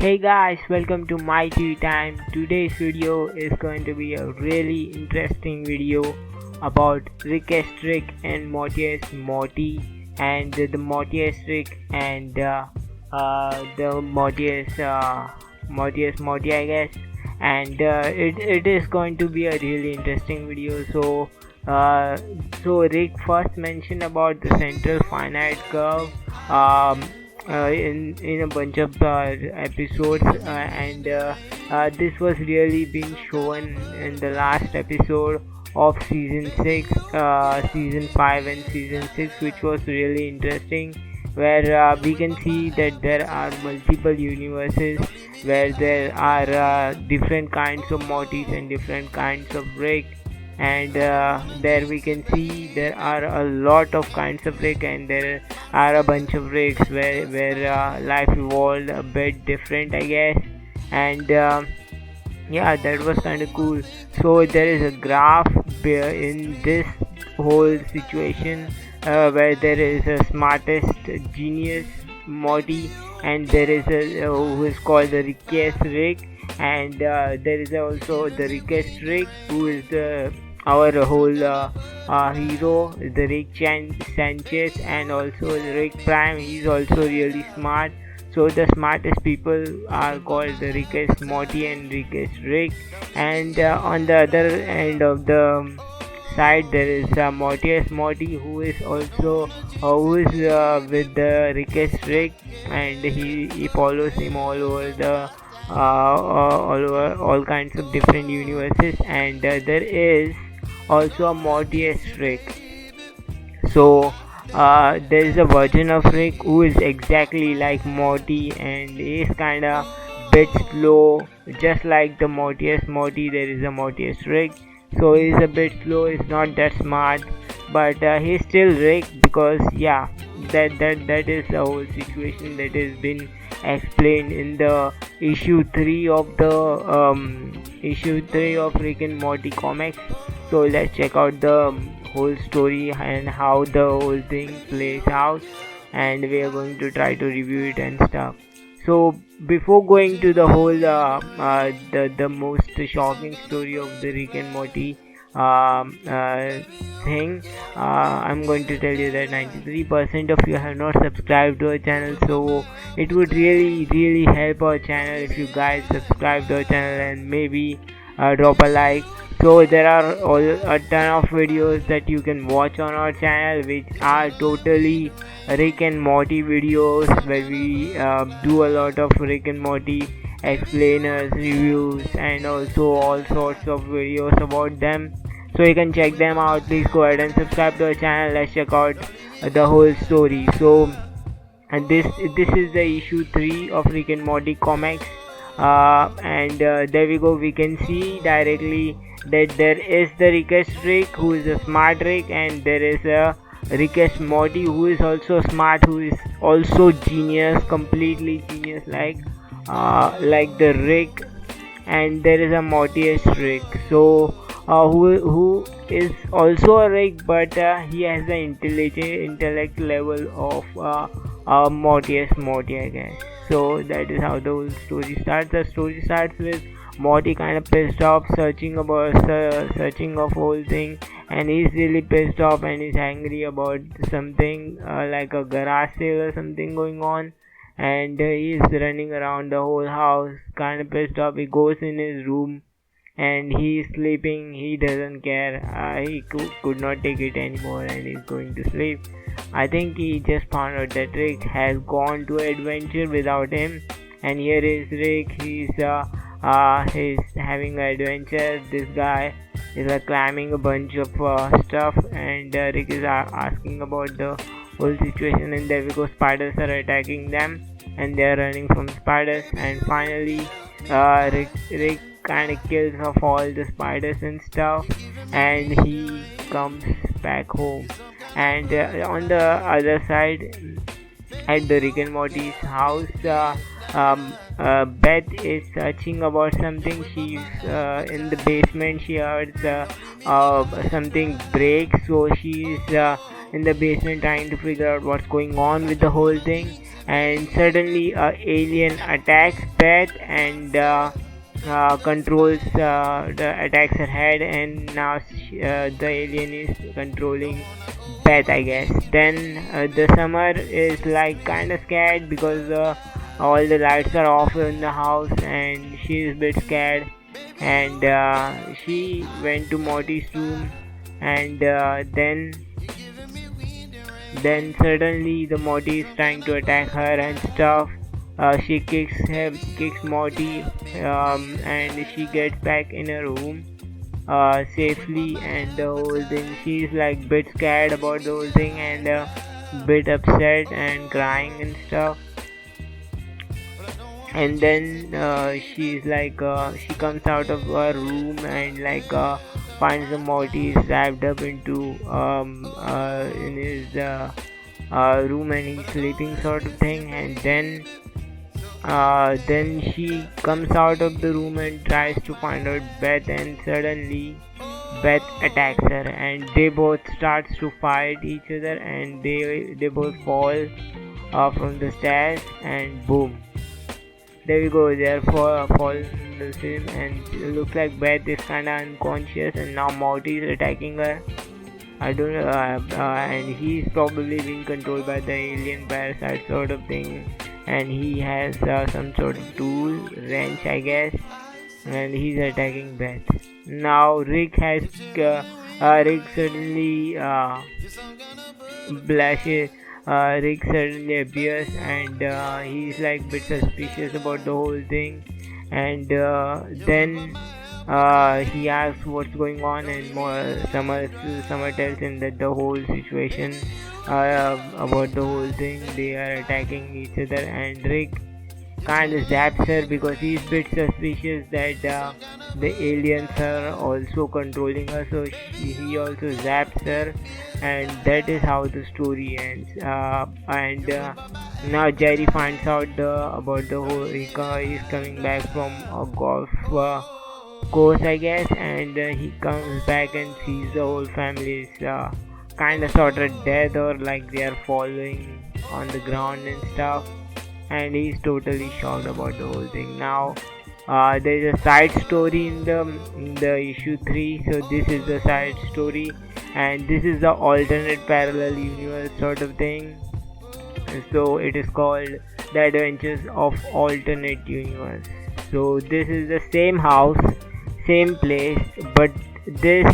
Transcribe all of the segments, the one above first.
Hey guys, welcome to my tea time. Today's video is going to be a really interesting video about rickest Rick and mortest Morty, and the mortest Rick and the mortest Morty, I guess. And it is going to be a really interesting video. So Rick first mentioned about the central finite curve. In a bunch of episodes, and this was really being shown in the last episode of season 6, season 5 and season 6, which was really interesting, where we can see that there are multiple universes where there are different kinds of Mortys and different kinds of Rick. And there we can see there are a lot of kinds of Rick, and there are a bunch of Ricks where life evolved a bit different, I guess. And yeah, that was kind of cool. So there is a graph in this whole situation where there is a smartest genius Morty, and there is a who is called the rickest Rick, and there is also the rickest Rick, who is our whole hero, the Rick Sanchez, and also the Rick Prime. He's also really smart. So the smartest people are called the rickest Morty and rickest Rick. And on the other end of the side, there is mortest Morty, who is also with the rickest Rick, and he follows him all over the all over all kinds of different universes. And there is also a mortest Rick. So there is a version of Rick who is exactly like Morty, and he is kinda bit slow, just like the mortest Morty. There is a mortest Rick, so he is a bit slow. He's not that smart, but he's still Rick, because yeah, that is the whole situation that has been explained in the issue 3 of the issue 3 of Rick and Morty comics. So let's check out the whole story and how the whole thing plays out, and we are going to try to review it and stuff. So before going to the whole the most shocking story of the Rick and Morty thing, I'm going to tell you that 93% of you have not subscribed to our channel, so it would really help our channel if you guys subscribe to our channel and maybe drop a like. So there are a ton of videos that you can watch on our channel, which are totally Rick and Morty videos, where we do a lot of Rick and Morty explainers, reviews, and also all sorts of videos about them. So you can check them out. Please go ahead and subscribe to our channel. Let's check out the whole story. So and this is the issue 3 of Rick and Morty comics, and there we go. We can see directly that there is the rickest Rick, who is a smart Rick, and there is a rickest Morty, who is also smart, who is also genius, completely genius like the Rick. And there is a mortest Rick, so who is also a Rick, but he has the intellect level of mortest Morty, I guess. So that is how the whole story starts. The story starts with Morty kind of pissed off, searching of whole thing, and he's really pissed off, and he's angry about something like a garage sale or something going on, and he's running around the whole house kind of pissed off. He goes in his room and he's sleeping. He doesn't care. He could not take it anymore, and he's going to sleep. I think he just found out that Rick has gone to adventure without him, and here is Rick. He's having an adventure. This guy is climbing a bunch of stuff, and Rick is asking about the whole situation, and there we go. Spiders are attacking them, and they are running from spiders, and finally Rick kind of kills off all the spiders and stuff, and he comes back home. And on the other side, at the Rick and Morty's house, Beth is searching about something. She's in the basement. She heard something break, so she's in the basement trying to figure out what's going on with the whole thing. And suddenly a alien attacks Beth and controls attacks her head, and now the alien is controlling Beth, I guess. Then the Summer is like kind of scared because all the lights are off in the house, and she is a bit scared. And she went to Morty's room, and then suddenly the Morty is trying to attack her and stuff. She kicks Morty, and she gets back in her room safely, and the whole thing. She's like bit scared about the whole thing and bit upset and crying and stuff. And then she's like she comes out of her room and like finds the Morty wrapped up into in his room, and he's sleeping sort of thing. And then she comes out of the room and tries to find out Beth, and suddenly Beth attacks her, and they both starts to fight each other, and they both fall from the stairs, and boom, there we go, they're falling in the film, and it looks like Beth is kinda unconscious, and now Morty is attacking her. I don't know, and he's probably being controlled by the alien parasite sort of thing, and he has some sort of tool, wrench I guess, and he's attacking Beth. Now Rick suddenly blushes. Rick suddenly appears, and he's like a bit suspicious about the whole thing, and then he asks what's going on, and Summer tells him that the whole situation about the whole thing, they are attacking each other, and Rick kind of zaps her because he's a bit suspicious that the aliens are also controlling her, so he also zaps her, and that is how the story ends. And now Jerry finds out about the whole. He's coming back from a golf course, I guess, and he comes back and sees the whole family is kind of sort of dead, or like they are falling on the ground and stuff, and he's totally shocked about the whole thing. Now there is a side story in the issue 3, so this is the side story, and this is the alternate parallel universe sort of thing. So it is called The Adventures of Alternate Universe. So this is the same house, same place, but this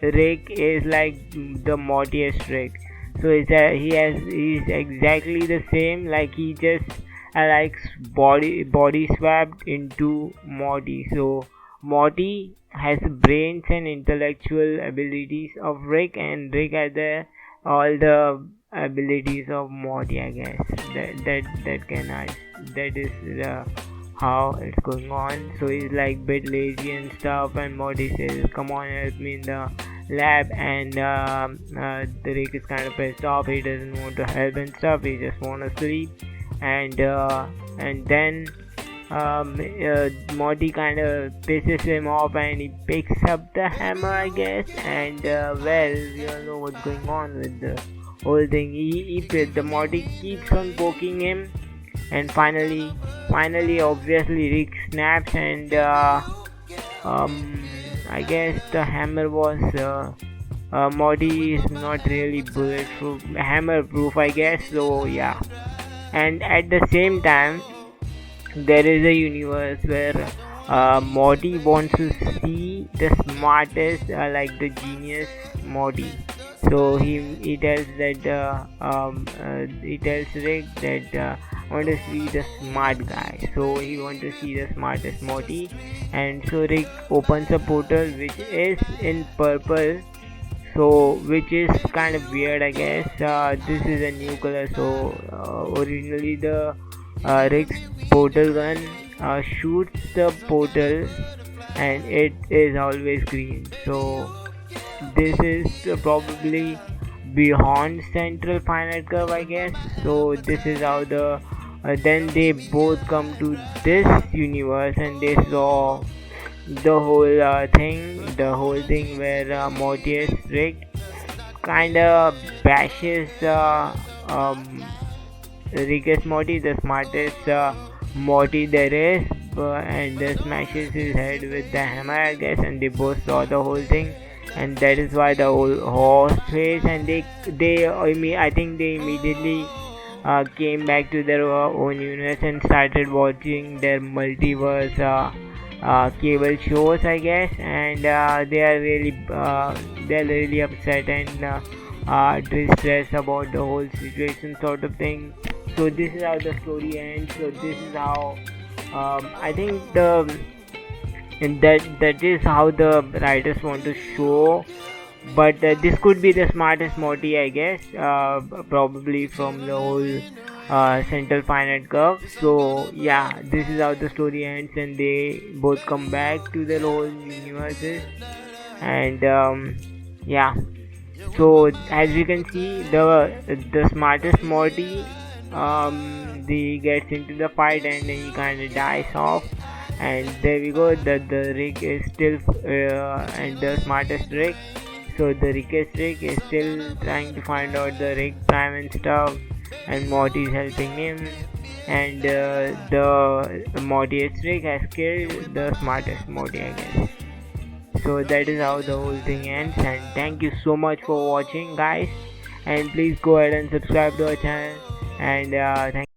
Rick is like the mortiest Rick. So he's exactly the same, like he just like body swapped into Morty. So Morty has brains and intellectual abilities of Rick, and Rick has all the abilities of Morty, I guess. That is how it's going on. So he's like bit lazy and stuff, and Morty says, "Come on, help me in the lab," and the Rick is kind of pissed off. He doesn't want to help and stuff. He just want to sleep, and then Morty kind of pisses him off, and he picks up the hammer, I guess, and well, we all know what's going on with the whole thing. The Morty keeps on poking him, and finally obviously Rick snaps, and I guess the hammer was Morty is not really bulletproof, hammer proof, I guess, so yeah. And at the same time, there is a universe where Morty wants to see the smartest, like the genius Morty. So he tells that he tells Rick that I want to see the smart guy. So he wants to see the smartest Morty, and so Rick opens a portal which is in purple. So which is kind of weird, I guess. This is a new color. So originally the Rick's portal gun shoots the portal, and it is always green. So this is probably beyond central finite curve, I guess. So this is how the then they both come to this universe, and they saw the whole thing where Mortius Rick kind of bashes rickest Morty, the smartest Morty there is, and smashes his head with the hammer, I guess, and they both saw the whole thing, and that is why the whole horse face, and I think they immediately came back to their own universe and started watching their multiverse cable shows, I guess, and they are really upset and distressed about the whole situation, sort of thing. So this is how the story ends. So this is how I think that is how the writers want to show. But this could be the smartest Morty, I guess, probably from the whole central finite curve. So yeah, this is how the story ends, and they both come back to their own universes, and yeah. So as we can see, the smartest Morty, he gets into the fight and he kind of dies off, and there we go. The Rick is still and the smartest Rick. So the rickest Rick is still trying to find out the Rick Prime and stuff, and Morty is helping him, and the mortiest Rick has killed the smartest Morty, I guess. So that is how the whole thing ends, and thank you so much for watching, guys, and please go ahead and subscribe to our channel, and thank